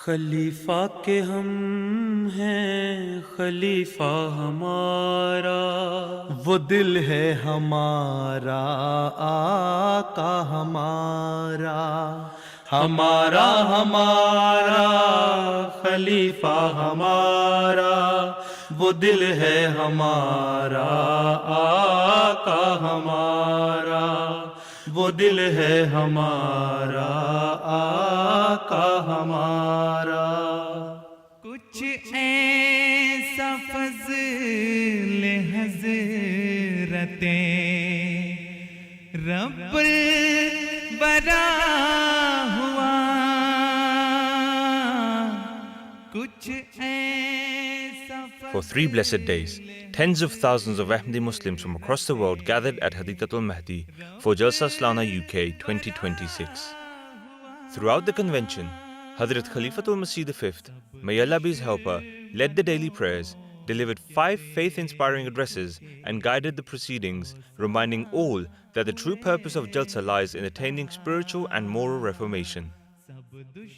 खलीफा के हम हैं खलीफा हमारा, वो दिल है हमारा आका हमारा, हमारा हमारा खलीफा हमारा, वो दिल है हमारा आका हमारा, वो दिल है हमारा आका हमारा। कुछ ऐसा फज़ल हज़रते रब्बुल बरा हुआ, कुछ ऐसा For 3 blessed days, tens of thousands of Ahmadi Muslims from across the world gathered at Hadikatul Mahdi for Jalsa Saalana UK 2026. Throughout the convention, Hazrat Khalifatul Masih V, may Allah be his helper, led the daily prayers, delivered 5 faith-inspiring addresses and guided the proceedings, reminding all that the true purpose of Jalsa lies in attaining spiritual and moral reformation.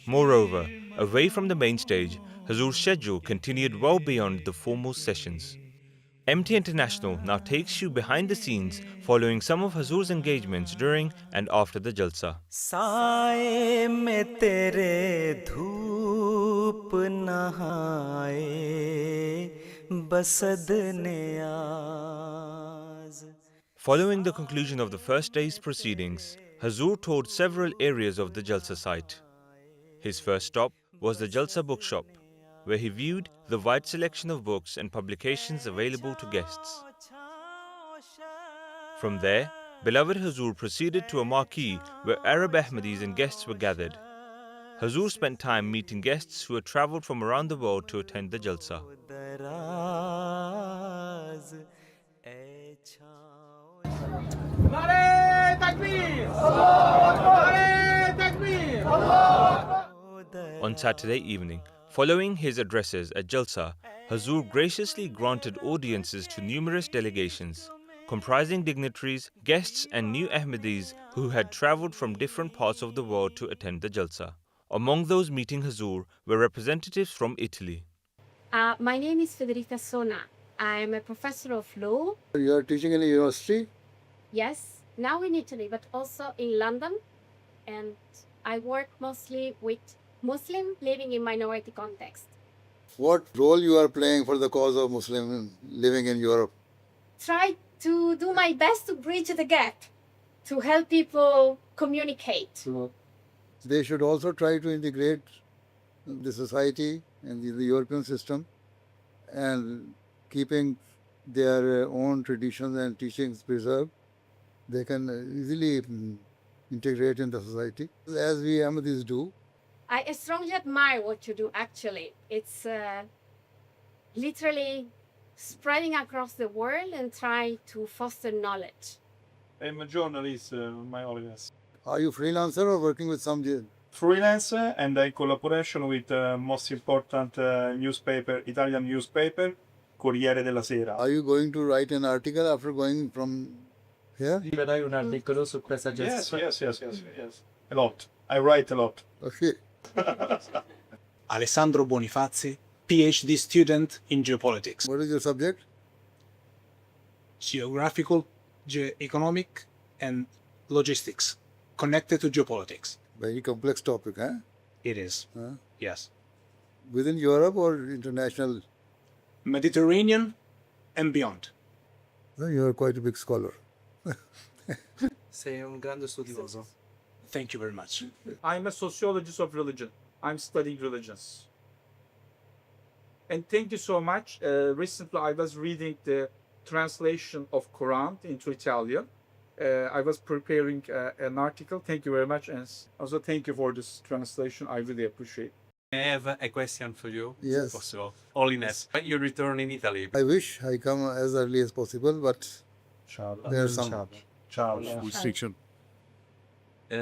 Moreover, away from the main stage, Hazur's schedule continued well beyond the formal sessions. MT International now takes you behind the scenes following some of Hazur's engagements during and after the Jalsa. साए में तेरे धूप नहाए बसद नियाज़। Following the conclusion of the first day's proceedings, Hazur toured several areas of the Jalsa site. His first stop was the Jalsa bookshop, where he viewed the wide selection of books and publications available to guests. From there, beloved Hazur proceeded to a marquee where Arab Ahmadis and guests were gathered. Hazur spent time meeting guests who had travelled from around the world to attend the Jalsa. On Saturday evening, following his addresses at Jalsa, Hazur graciously granted audiences to numerous delegations, comprising dignitaries, guests and new Ahmadis who had travelled from different parts of the world to attend the Jalsa. Among those meeting Hazur were representatives from Italy. My name is Federica Sona. I'm a professor of law. You are teaching in a university? Yes, now in Italy, but also in London. And I work mostly with Muslims living in minority context. What role you are playing for the cause of Muslims living in Europe? Try to do my best to bridge the gap, to help people communicate. They should also try to integrate the society and the European system and keeping their own traditions and teachings preserved. They can easily integrate in the society, as we Ahmadis do. I strongly admire what you do, actually. It's literally spreading across the world and trying to foster knowledge. I'm a journalist, my audience. Are you freelancer or working with some? Freelancer, and I collaboration with most important newspaper, Italian newspaper, Corriere della Sera. Are you going to write an article after going from here? Scriverai un articolo su questa Yes, gestione. yes. A lot. I write a lot. Okay. Alessandro Bonifazzi, PhD student in geopolitics. What is your subject? Geographical, economic, and logistics connected to geopolitics. Very complex topic, huh? It is. Huh? Yes. Within Europe or international? Mediterranean and beyond. Well, you are quite a big scholar. Sei un grande studioso. Thank you very much. I'm a sociologist of religion. I'm studying religions. And thank you so much. Recently, I was reading the translation of Quran into Italian. I was preparing an article. Thank you very much. And also thank you for this translation. I really appreciate it. I have a question for you. Yes. Possible. Holiness, when you return in Italy, I wish I come as early as possible, but there's some restriction.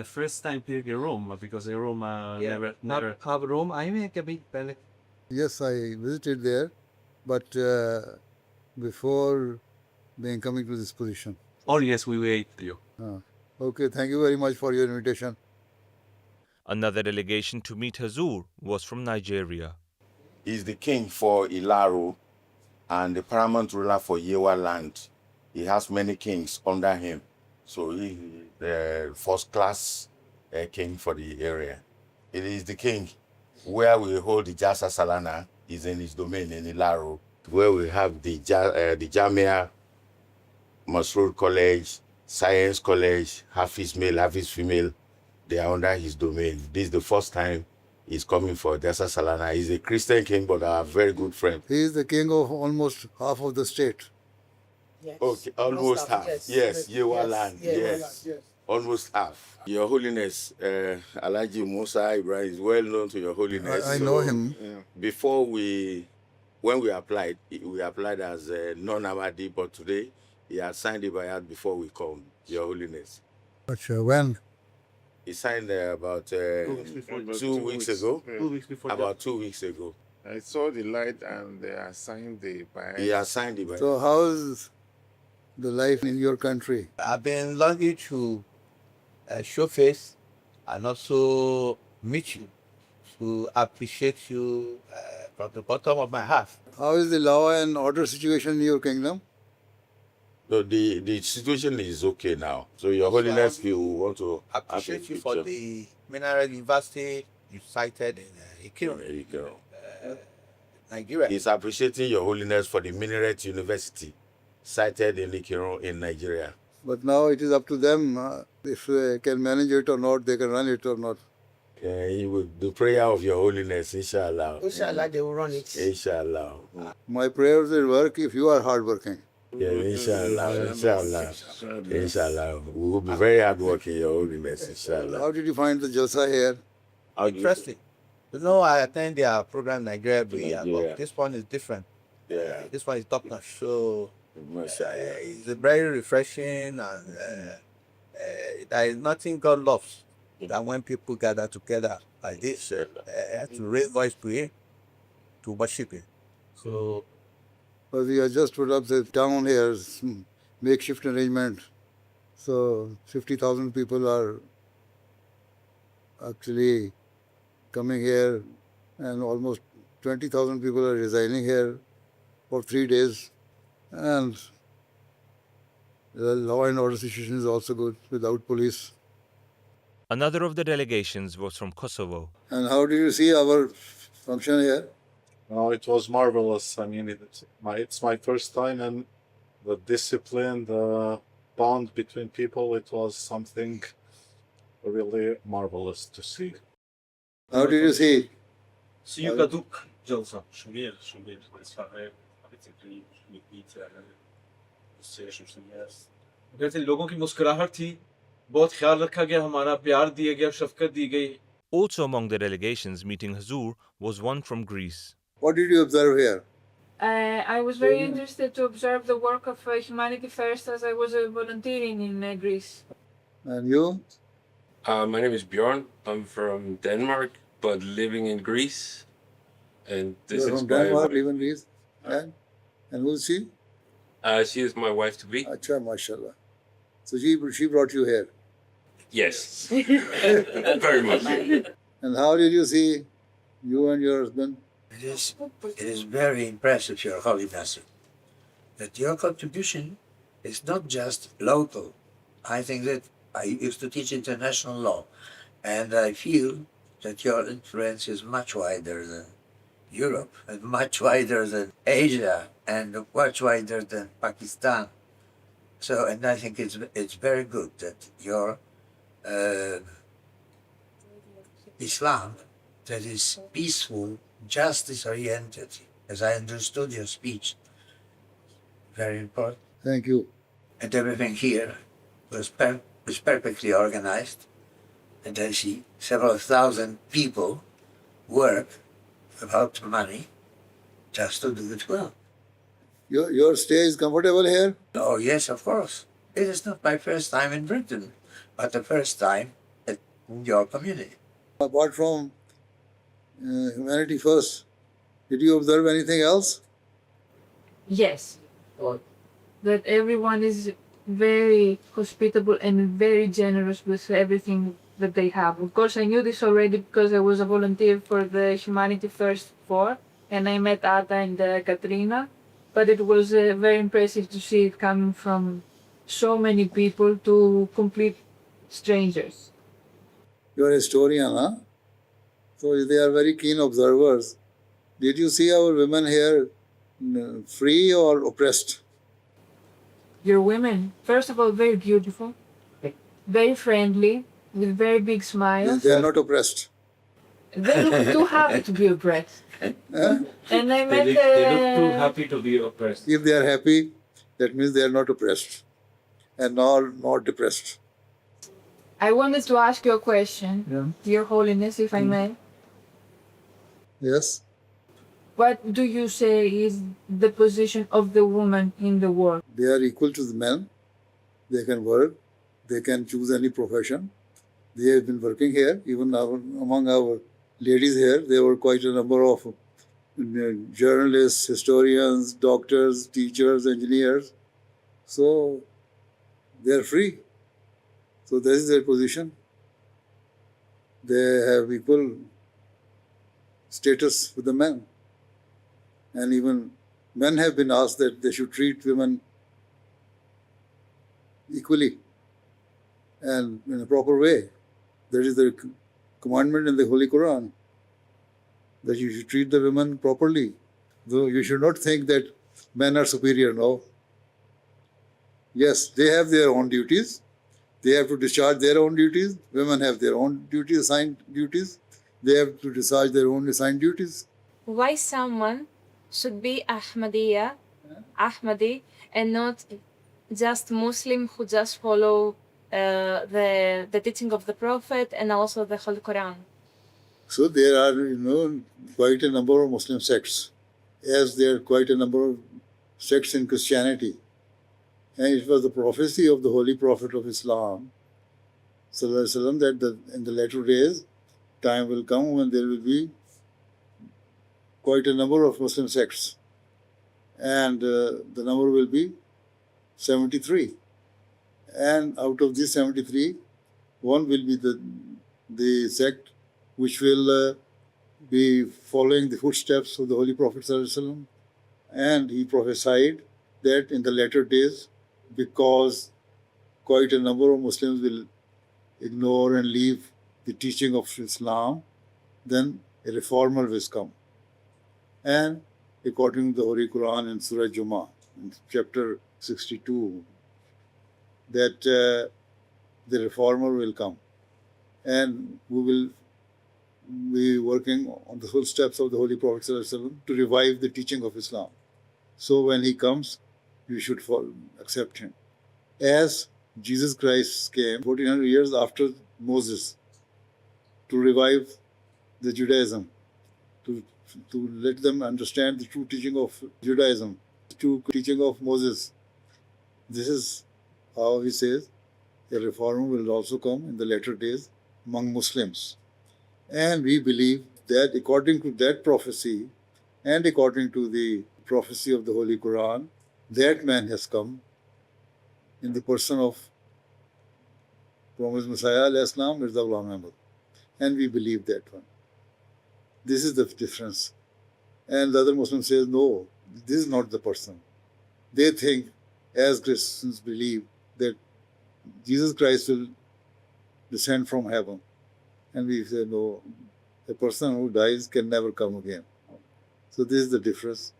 first time here in Rome, because in Rome never. Have Rome, I make a big panic. Yes, I visited there, but before being coming to this position. Oh yes, we wait you. Okay, thank you very much for your invitation. Another delegation to meet Hazur was from Nigeria. He's the king for Ilaro and the paramount ruler for Yewa land. He has many kings under him. So he's the first class king for the area. It is the king where we hold the Jasa Salana is in his domain in Ilaro, where we have the Jamia, Masrur College, Science College, Hafiz male, Hafiz female. They are under his domain. This is the first time he's coming for Jasa Salana. He's a Christian king, but a very good friend. He is the king of almost half of the state. Yes. Okay, almost half. Yes, Yewa land. Yes. Almost half. Your Holiness, Alhaji Musa Ibrahim is well known to Your Holiness. I know him. Before when we applied as non-Ahmadi, but today he had signed the bayat before we come, Your Holiness. But when? He signed about 2 weeks ago. 2 weeks before. About 2 weeks ago. I saw the light and they assigned the bayat. He has signed the bayat. So how's the life in your country? I've been lucky to show face and also meet you, to appreciate you from the bottom of my heart. How is the law and order situation in your kingdom? So the situation is okay now. So Your Holiness, you want to Appreciate you for the mineral university you cited in Ikiro, There you go. Nigeria. He's appreciating Your Holiness for the Minaret University sited in Ikiro in Nigeria. But now it is up to them if they can manage it or not, they can run it or not. He will do prayer of Your Holiness, inshallah. Inshallah, they will run it. Inshallah. My prayers will work if you are hardworking. Yeah, inshallah, inshallah. Inshallah. We will be very hardworking, Your Holiness, inshallah. How did you find the Jalsa here? Interesting. You know, I attend their program in Nigeria every year, Yeah. but this one is different. Yeah. This one is top notch. So Mashallah. it's very refreshing, and there is nothing God loves than when people gather together like this to raise voice to Him, to worship Him. So But we have just put up the town here, makeshift arrangement. So 50,000 people are actually coming here, and almost 20,000 people are residing here for 3 days. And the law and order situation is also good without police. Another of the delegations was from Kosovo. And how do you see our function here? No, it was marvelous. I mean, it's my first time, and the discipline, the bond between people, it was something really marvelous to see. How did you see? लोगों की मुस्कुराहट थी, बहुत ख्याल रखा गया, हमारा प्यार दिया गया, शफकत दी गई. Also among the delegations meeting Hazur was one from Greece. What did you observe here? I was very interested to observe the work of Humanity First as I was volunteering in Greece. And you? My name is Bjorn. I'm from Denmark, but living in Greece. And this You're is from my Denmark, wife. live in Greece? And who's she? She is my wife to be. Acha, mashallah. So she brought you here. Yes, very much. And how did you see you and your husband? It is very impressive, Your Holiness, that your contribution is not just local. I think that I used to teach international law, and I feel that your influence is much wider than Europe, and much wider than Asia, and much wider than Pakistan. So, and I think it's very good that your Islam, that is peaceful, justice-oriented, as I understood your speech, very important. Thank you. And everything here was perfectly organized, and I see several thousand people work without money just to do it well. Your stay is comfortable here? Oh yes, of course. It is not my first time in Britain, but the first time in your community. Apart from Humanity First, did you observe anything else? Yes. That everyone is very hospitable and very generous with everything that they have. Of course, I knew this already because I was a volunteer for the Humanity First 4, and I met Ada and Katrina, but it was very impressive to see it coming from so many people to complete strangers. You are a historian, huh? So they are very keen observers. Did you see our women here free or oppressed? Your women, first of all, very beautiful, very friendly, with very big smiles. They are not oppressed. They look too happy to be oppressed. Huh? And I met They look too happy to be oppressed. If they are happy, that means they are not oppressed and not depressed. I wanted to ask you a question, Your Holiness, if I may. Yes. What do you say is the position of the woman in the world? They are equal to the men. They can work. They can choose any profession. They have been working here. Even among our ladies here, there were quite a number of journalists, historians, doctors, teachers, engineers. So they are free. So this is their position. They have equal status with the men. And even men have been asked that they should treat women equally and in a proper way. That is the commandment in the Holy Quran, that you should treat the women properly. Though you should not think that men are superior, no. Yes, they have their own duties. They have to discharge their own duties. Women have their own duties, assigned duties. They have to discharge their own assigned duties. Why someone should be Ahmadi, and not just Muslim who just follow the teaching of the Prophet and also the Holy Quran? So there are, quite a number of Muslim sects, as there are quite a number of sects in Christianity. And it was the prophecy of the Holy Prophet of Islam, Sallallahu Alaihi Wasallam, that in the latter days, time will come when there will be quite a number of Muslim sects. And the number will be 73. And out of these 73, one will be the sect which will be following the footsteps of the Holy Prophet Sallallahu Alaihi Wasallam. And he prophesied that in the latter days, because quite a number of Muslims will ignore and leave the teaching of Islam, then a reformer will come. And according to the Holy Quran in Surah Jum'ah, in chapter 62, that the reformer will come. And we will be working on the footsteps of the Holy Prophet ﷺ to revive the teaching of Islam. So when he comes, you should accept him. As Jesus Christ came 1400 years after Moses to revive the Judaism, to let them understand the true teaching of Judaism, the true teaching of Moses. This is how he says a reformer will also come in the latter days among Muslims. And we believe that according to that prophecy and according to the prophecy of the Holy Quran, that man has come in the person of promised Messiah, al-Islam, Mirza Ghulam Ahmad. And we believe that one. This is the difference. And the other Muslim says, no, this is not the person. They think, as Christians believe, that Jesus Christ will descend from heaven. And we say, no, a person who dies can never come again. So this is the difference,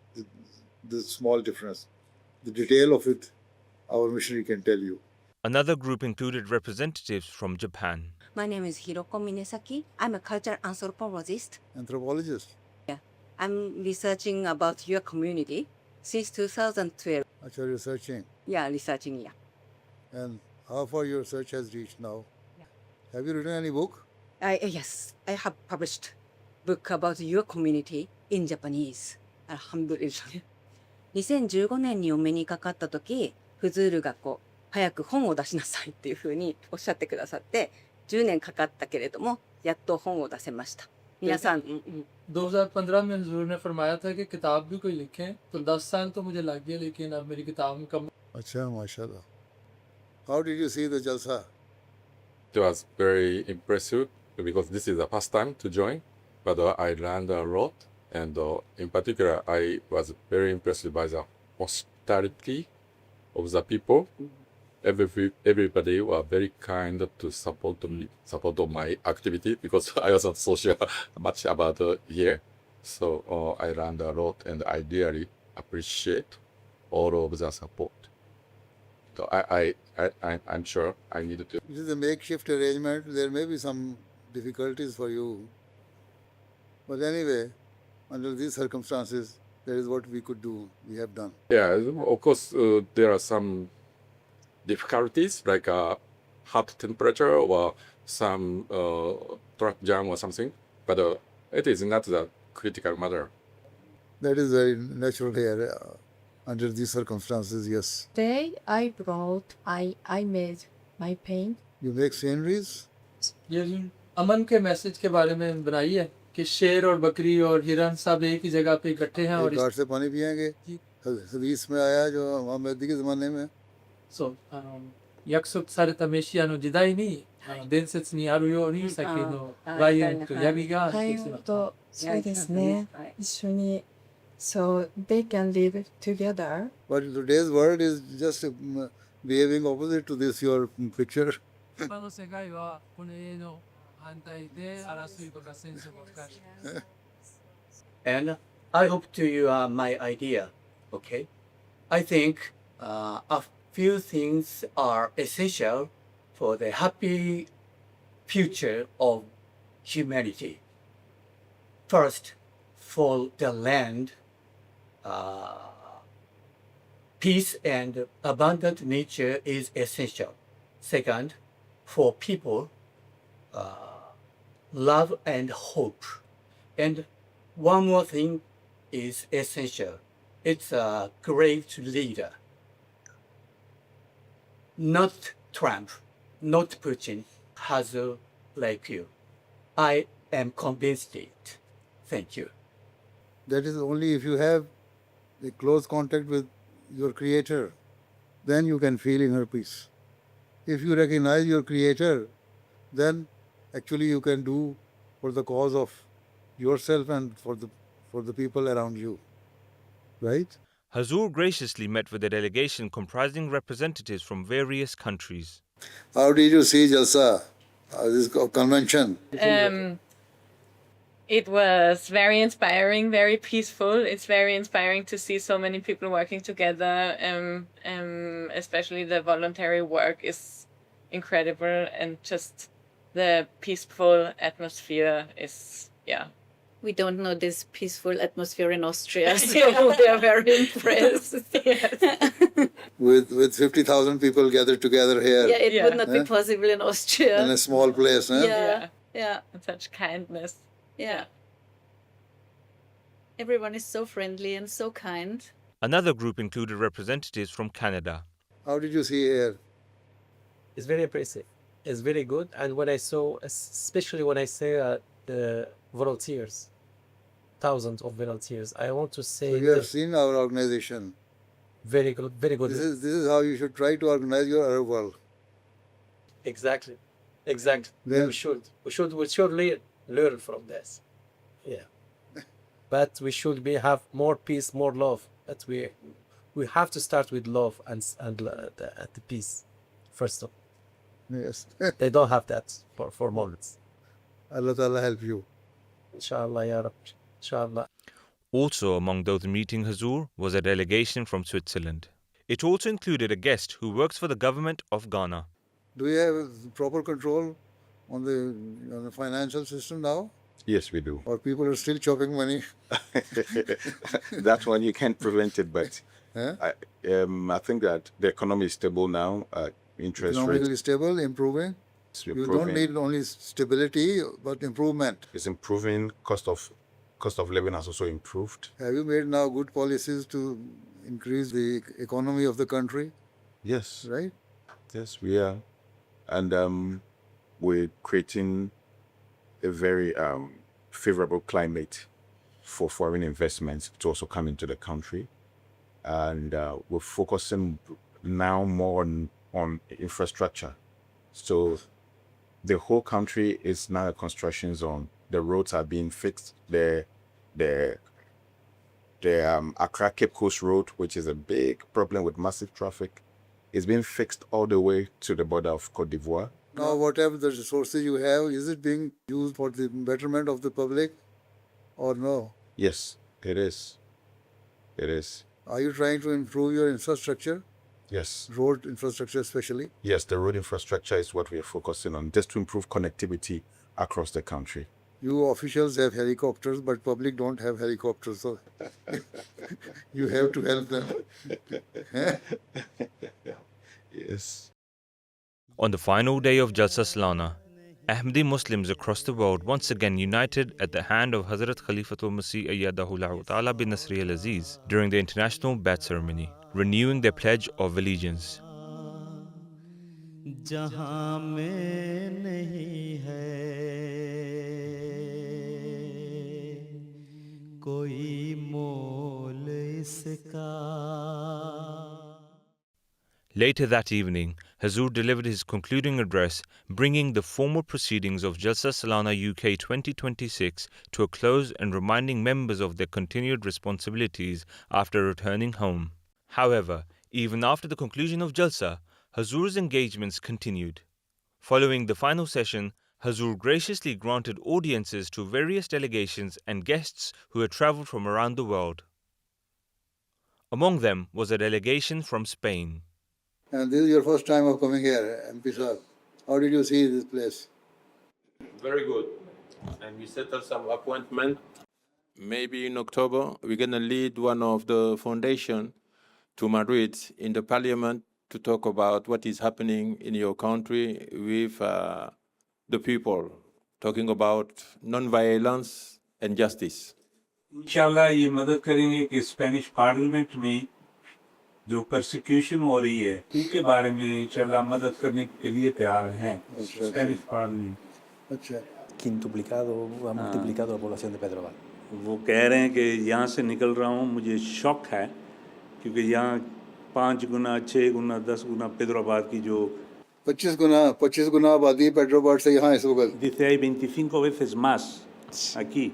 the small difference. The detail of it, our missionary can tell you. Another group included representatives from Japan. My name is Hiroko Minesaki. I'm a cultural anthropologist. Anthropologist? Yeah. I'm researching about your community since 2012. Actually researching? Yeah, researching, yeah. And how far your research has reached now? Yeah. Have you written any book? Yes, I have published book about your community in Japanese. Alhamdulillah. 2015年にお目にかかった時、フズールが早く本を出しなさいっていうふうにおっしゃってくださって、10年かかったけれども、やっと本を出せました。皆さん、2015 में हुजूर ने फरमाया था कि किताब भी कोई लिखें, तो 10 साल तो मुझे लग गए, लेकिन अब मेरी किताब मुकम्मल। अच्छा, माशाल्लाह. How did you see the jalsa? It was very impressive because this is the first time to join, but I learned a lot. And in particular, I was very impressed by the hospitality of the people. Everybody were very kind to support me, support my activity because I wasn't so sure much about here. So I learned a lot, and I really appreciate all of the support. So I'm sure I needed to. This is a makeshift arrangement. There may be some difficulties for you, but anyway, under these circumstances, that is what we could do. We have done. Yeah, of course, there are some difficulties like hot temperature or some traffic jam or something, but it is not the critical matter. That is very natural here. Under these circumstances, yes. Today I made my paint. You make sceneries? ये जो अमन के message के बारे में बनाई है कि शेर और बकरी और हिरन सब एक ही जगह पे इकट्ठे हैं और घाट से पानी पिएंगे। हदीस में आया जो मोहम्मदी के ज़माने में। So, 약속されたメシアの時代に伝説にあるように先のライオンとヤギがそうですね。一緒に so they can live together. But today's world is just behaving opposite to this your picture. 今の世界はこの絵の反対で争いとか戦争ばっかり。And I hope to you my idea, okay? I think a few things are essential for the happy future of humanity. First, for the land, peace and abundant nature is essential. Second, for people, love and hope. And one more thing is essential. It's a great leader. Not Trump, not Putin, has like you. I am convinced it. Thank you. That is only if you have a close contact with your creator, then you can feel inner peace. If you recognize your creator, then actually you can do for the cause of yourself and for the people around you. Right? Hazur graciously met with a delegation comprising representatives from various countries. How did you see Jalsa, this convention? It was very inspiring, very peaceful. It's very inspiring to see so many people working together. Especially the voluntary work is incredible, and just the peaceful atmosphere is, yeah. We don't know this peaceful atmosphere in Austria, so we are very impressed. With 50,000 people gathered together here. Yeah, it would not be possible in Austria. In a small place, Yeah. And such kindness. Yeah. Everyone is so friendly and so kind. Another group included representatives from Canada. How did you see here? It's very impressive. It's very good. And when I saw, especially when I say the volunteers, thousands of volunteers, I want to say... So you have seen our organization. Very good, very good. This is how you should try to organize your Arab world. Exactly. Then, we should learn from this. Yeah. But we should have more peace, more love. But we have to start with love and the peace first of all. Yes. They don't have that for moments. Allah Ta'ala help you. Inshallah, Ya Rabbi. Inshallah. Also among those meeting Hazur was a delegation from Switzerland. It also included a guest who works for the government of Ghana. Do you have proper control on the financial system now? Yes, we do. Or people are still chopping money? That one you can't prevent it, but I think that the economy is stable now. Interest Economically rate stable, improving. You don't need only stability, but improvement. is improving. Cost of living has also improved. Have you made now good policies to increase the economy of the country? Yes. Right? Yes, we are. And we're creating a very favorable climate for foreign investments to also come into the country. And we're focusing now more on infrastructure. So The whole country is now a construction zone. The roads are being fixed. The Accra Cape Coast Road, which is a big problem with massive traffic, is being fixed all the way to the border of Côte d'Ivoire. Now, whatever the resources you have, is it being used for the betterment of the public or no? Yes, it is. It is. Are you trying to improve your infrastructure? Yes. Road infrastructure especially? Yes, the road infrastructure is what we are focusing on, just to improve connectivity across the country. You officials have helicopters, but public don't have helicopters, so you have to help them. Yes. On the final day of Jalsa Salana, Ahmadi Muslims across the world once again united at the hand of Hazrat Khalifatul Masih Ayyadahu Ta'ala Bennasare Aziz during the international bat ceremony, renewing their pledge of allegiance. जहां में नहीं है कोई मोल इसका. Later that evening, Hazur delivered his concluding address, bringing the formal proceedings of Jalsa Salana UK 2026 to a close and reminding members of their continued responsibilities after returning home. However, even after the conclusion of Jalsa, Hazur's engagements continued. Following the final session, Hazur graciously granted audiences to various delegations and guests who had travelled from around the world. Among them was a delegation from Spain. And this is your first time of coming here, MP sir. How did you see this place? Very good. And we settled some appointment. Maybe in October, we're going to lead one of the foundation to Madrid in the parliament to talk about what is happening in your country with the people, talking about non-violence and justice. इंशाल्लाह ये मदद करेंगे कि Spanish parliament में जो persecution हो रही है उनके बारे में इंशाल्लाह मदद करने के लिए तैयार हैं स्पेनिश पार्लियामेंट. अच्छा. Quintuplicado, ha multiplicado la población de Pedro Abad. वो कह रहे हैं कि यहाँ से निकल रहा हूँ, मुझे शौक है क्योंकि यहाँ 5 गुना 6 गुना 10 गुना पैदराबाद की जो 25 गुना आबादी पैदराबाद से यहाँ इस वक्त. Dice hay 25 veces más aquí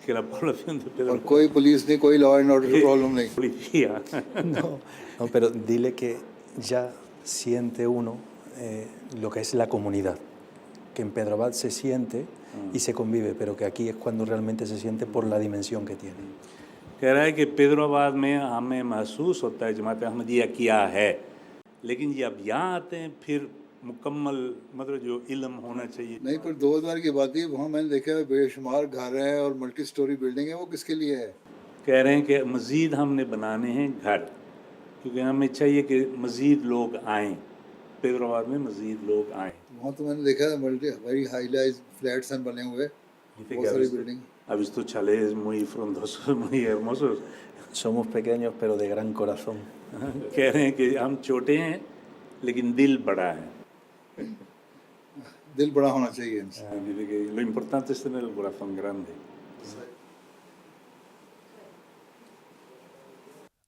que la población de Pedro. और कोई पुलिस नहीं, कोई law and order problem नहीं. Policía. No, pero dile que ya siente uno lo que es la comunidad. Que en Pedro Abad se siente y se convive, pero que aquí es cuando realmente se siente por la dimensión que tiene. कह रहा है कि पैदराबाद में हमें महसूस होता है जमात अहमदिया क्या है, लेकिन जब यहाँ आते हैं फिर मुकम्मल मतलब जो इल्म होना चाहिए. नहीं, पर 2000 की आबादी वहाँ मैंने देखा है बेशुमार घर हैं और मल्टी स्टोरी बिल्डिंग है, वो किसके लिए है? कह रहे हैं कि मज़ीद हमने बनाने हैं घर, क्योंकि हमें चाहिए कि मज़ीद लोग आएँ, पैदराबाद में मज़ीद लोग आएँ. वहाँ तो मैंने देखा है multi very high rise flats हैं बने हुए, बहुत सारी building. Ha visto chalés muy frondosos, muy hermosos. Somos pequeños pero de gran corazón. कह रहे हैं कि हम छोटे हैं लेकिन दिल बड़ा है. दिल बड़ा होना चाहिए. Lo importante es tener el corazón grande.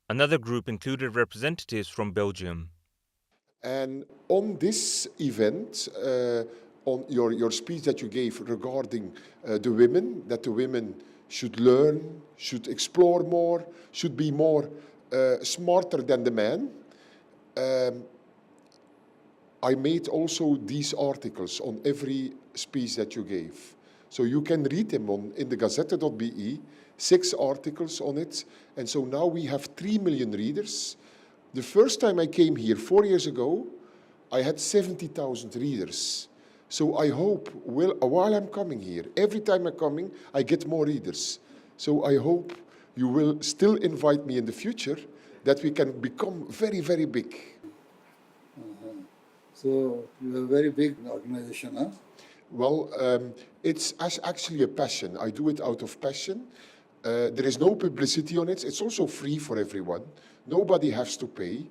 Another group included representatives from Belgium. And on this event, on your speech that you gave regarding the women, that the women should learn, should explore more, should be more smarter than the men. I made also these articles on every speech that you gave. So you can read them in the Gazette.be, 6 articles on it. And so now we have 3 million readers. The first time I came here 4 years ago, I had 70,000 readers. So I hope, while I'm coming here, every time I'm coming, I get more readers. So I hope you will still invite me in the future, that we can become very, very big. So you have a very big organization, huh? Well, it's actually a passion. I do it out of passion. There is no publicity on it. It's also free for everyone. Nobody has to pay.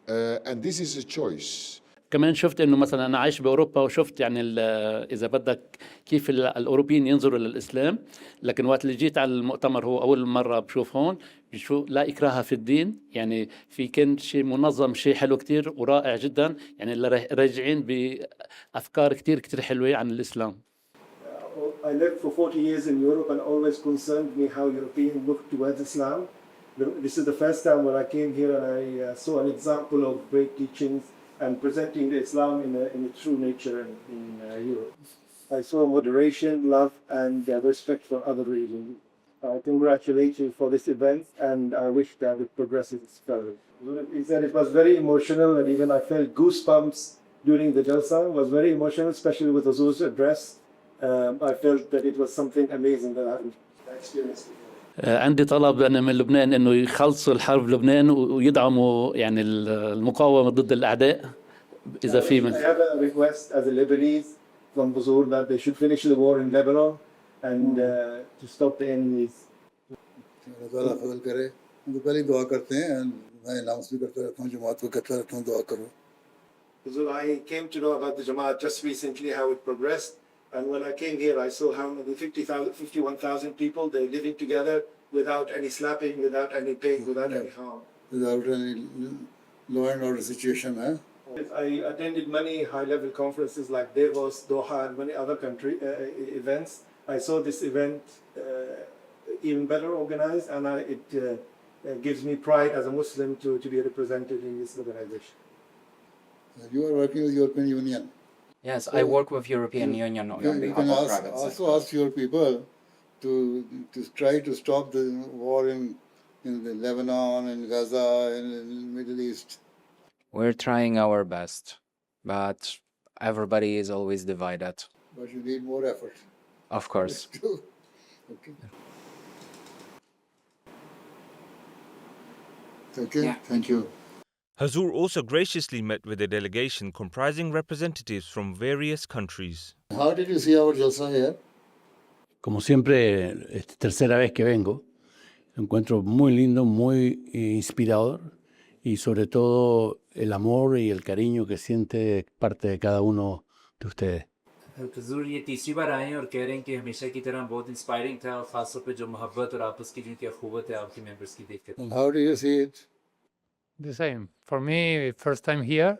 And this is a choice. كمان شفت انه مثلا انا عايش باوروبا وشفت يعني اذا بدك كيف الاوروبيين ينظروا للاسلام، لكن وقت اللي جيت على المؤتمر هو اول مره بشوف هون، بشوف لا اكراه في الدين، يعني في كان شيء منظم، شيء حلو كتير ورائع جدا، يعني اللي راجعين بافكار كتير حلوه عن الاسلام. I lived for 40 years in Europe and always concerned me how Europeans look towards Islam. This is the first time when I came here and I saw an example of great teachings and presenting the Islam in its true nature in Europe. I saw moderation, love, and respect for other religions. I congratulate you for this event, and I wish that it progresses further. He said it was very emotional, and even I felt goosebumps during the Jalsa. It was very emotional, especially with Huzur's address. I felt that it was something amazing that I experienced. عندي طلب أنا من لبنان إنه يخلصوا الحرب بلبنان ويدعموا يعني المقاومة ضد الأعداء إذا في من. I have a request as a Lebanese from Huzur that they should finish the war in Lebanon and to stop the enemies. Allah फजल करे, उनको पहले दुआ करते हैं and मैं अनाउंस भी करता रहता हूँ, जमात को कहता रहता हूँ दुआ करो. Huzur, I came to know about the Jamaat just recently, how it progressed. And when I came here, I saw how the 51,000 people, they're living together without any slapping, without any pain, without any harm. Without any law and order situation, huh? I attended many high-level conferences like Davos, Doha, and many other events. I saw this event even better organized, and it gives me pride as a Muslim to be represented in this organization. You are working with the European Union. Yes, I work with European Union on behalf of private sector. Also ask your people to try to stop the war in Lebanon, in Gaza, in the Middle East. We're trying our best, but everybody is always divided. But you need more effort. Of course. Okay. Okay. Yeah. Thank you. Huzur also graciously met with a delegation comprising representatives from various countries. How did you see our Jalsa here? Como siempre, tercera vez que vengo, lo encuentro muy lindo, muy inspirador y sobre todo el amor y el cariño que siente parte de cada uno de ustedes. हजूर ये तीसरी बार आए हैं और कह रहे हैं कि हमेशा की तरह बहुत इंस्पायरिंग था, और खासतौर पे जो मोहब्बत और आपस की जिनकी अखुवत है आपके मेंबर्स की देखकर. How do you see it? The same. For me, first time here,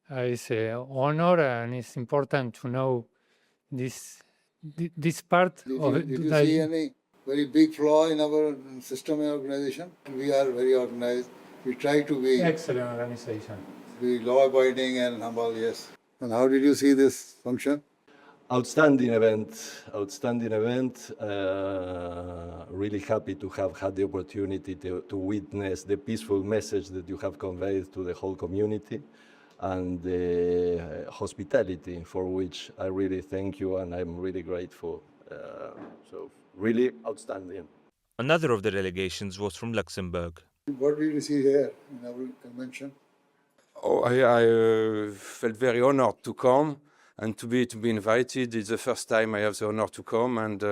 it's an honor, and it's important to know this part of it. Did you see any very big flaw in our system and organization? We are very organized. We try to be excellent organization. Be law-abiding and humble, yes. And how did you see this function? Outstanding event. Really happy to have had the opportunity to witness the peaceful message that you have conveyed to the whole community, and the hospitality for which I really thank you, and I'm really grateful. So really outstanding. Another of the delegations was from Luxembourg. What did you see here in our convention? Oh, I felt very honored to come. And to be invited. It's the first time I have the honor to come, and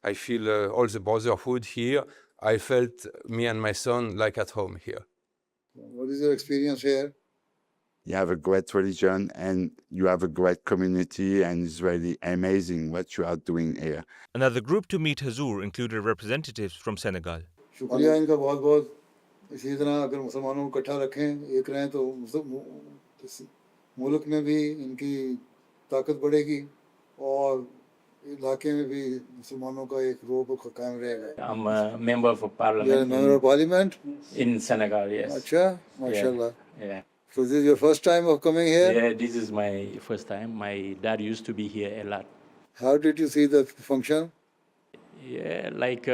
I feel all the brotherhood here. I felt me and my son like at home here. What is your experience here? You have a great religion and you have a great community, and it's really amazing what you are doing here. Another group to meet Huzur included representatives from Senegal. शुक्रिया इनका बहुत-बहुत. इसी तरह अगर मुसलमानों को इकट्ठा रखें, एक रहें तो मुल्क में भी इनकी ताकत बढ़ेगी और इलाके में भी मुसलमानों का एक रोब कायम रहेगा. I'm a member of parliament. You're a member of parliament in Senegal, yes. अच्छा, माशाल्लाह. Yeah. So this is your first time of coming here? Yeah, this is my first time. My dad used to be here a lot. How did you see the function? Yeah, like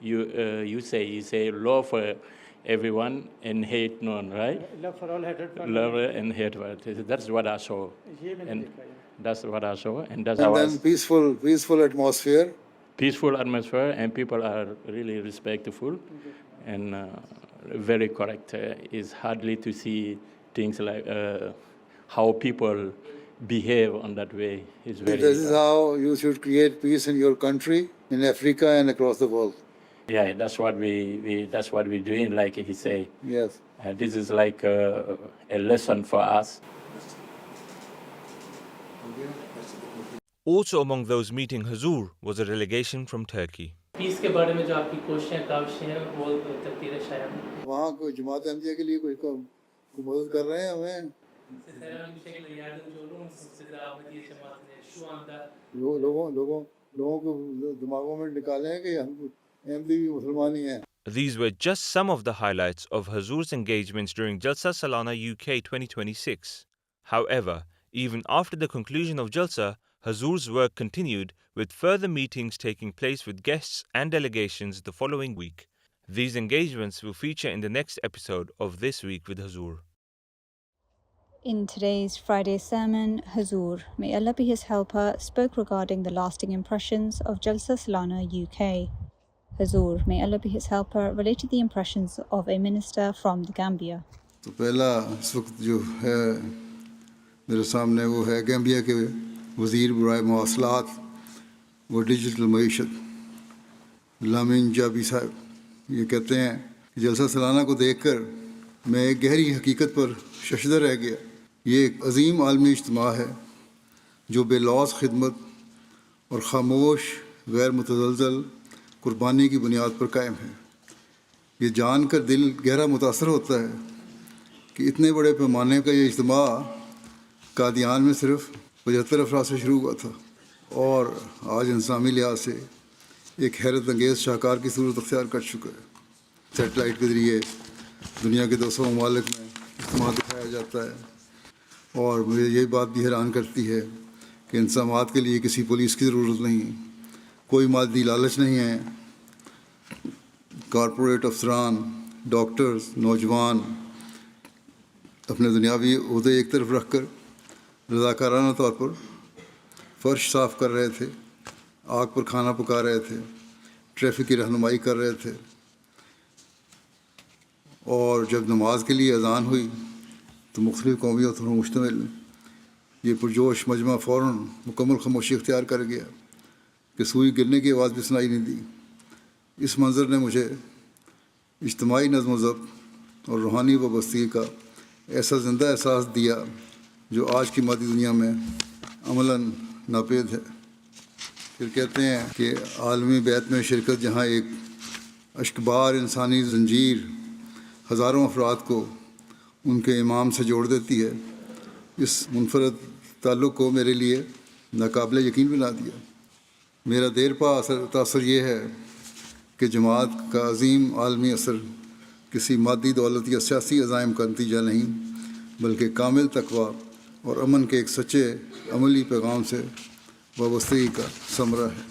you say love for everyone and hate none, right? Love for all, hatred for Love none. and hate for that's what I saw. And that's what I saw. And that's And how then peaceful atmosphere. Peaceful atmosphere, and people are really respectful and very correct. It's hardly to see things like how people behave on that way. It's very. This is how you should create peace in your country, in Africa, and across the world. Yeah, that's what that's what we're doing. Like he say. Yes. This is like a lesson for us. Also among those meeting Huzur was a delegation from Turkey. پیس کے بارے میں جو آپ کی کوششیں کاوشیں ہیں وہ تقدیر شاعر وہاں کوئی جماعت احمدیہ کے لیے کوئی مدد کر رہے ہیں ہمیں لوگوں کو دماغوں میں نکالیں کہ ہم احمدی بھی مسلمان ہی ہیں. These were just some of the highlights of Huzur's engagements during Jalsa Salana UK 2026. However, even after the conclusion of Jalsa, Huzur's work continued, with further meetings taking place with guests and delegations the following week. These engagements will feature in the next episode of This Week with Huzur. In today's Friday sermon, Huzur, may Allah be his helper, spoke regarding the lasting impressions of Jalsa Salana UK. Huzur, may Allah be his helper, related the impressions of a minister from the Gambia. تو پہلا اس وقت جو ہے میرے سامنے وہ ہے Gambia کے وزیر برائے مواصلات و ڈیجیٹل معیشت لامین جابی صاحب. یہ کہتے ہیں کہ جلسہ سالانہ کو دیکھ کر میں ایک گہری حقیقت پر ششدر رہ گیا. یہ ایک عظیم عالمی اجتماع ہے جو بے لوث خدمت اور خاموش غیر متزلزل قربانی کی بنیاد پر قائم ہے. یہ جان کر دل گہرا متاثر ہوتا ہے کہ اتنے بڑے پیمانے کا یہ اجتماع قادیان میں صرف 75 افراد سے شروع ہوا تھا اور آج انسانی لحاظ سے ایک حیرت انگیز شاہکار کی صورت اختیار کر چکا ہے. سیٹلائٹ کے ذریعے دنیا کے 200 ممالک میں اجتماع دکھایا جاتا ہے اور مجھے یہ بات بھی حیران کرتی ہے کہ انسانات کے لیے کسی پولیس کی ضرورت نہیں، کوئی مادی لالچ نہیں ہے. کارپوریٹ افسران، ڈاکٹرز، نوجوان اپنے دنیاوی عہدے ایک طرف رکھ کر رضاکارانہ طور پر فرش صاف کر رہے تھے، آگ پر کھانا پکا رہے تھے، ٹریفک کی رہنمائی کر رہے تھے. اور جب نماز کے لیے اذان ہوئی تو مختلف قومیوں پر مشتمل یہ پرجوش مجمع فوراً مکمل خاموشی اختیار کر گیا کہ سوئی گرنے کی آواز بھی سنائی نہیں دی. اس منظر نے مجھے اجتماعی نظم و ضبط اور روحانی وابستگی کا ایسا زندہ احساس دیا جو آج کی مادی دنیا میں عملاً ناپید ہے. پھر کہتے ہیں کہ عالمی بیعت میں شرکت جہاں ایک اشکبار انسانی زنجیر ہزاروں افراد کو ان کے امام سے جوڑ دیتی ہے، اس منفرد تعلق کو میرے لیے ناقابل یقین بنا دیا. میرا دیر پا تاثر یہ ہے کہ جماعت کا عظیم عالمی اثر کسی مادی دولت یا سیاسی عزائم کا نتیجہ نہیں بلکہ کامل تقویٰ اور امن کے ایک سچے عملی پیغام سے وابستگی کا ثمرہ ہے.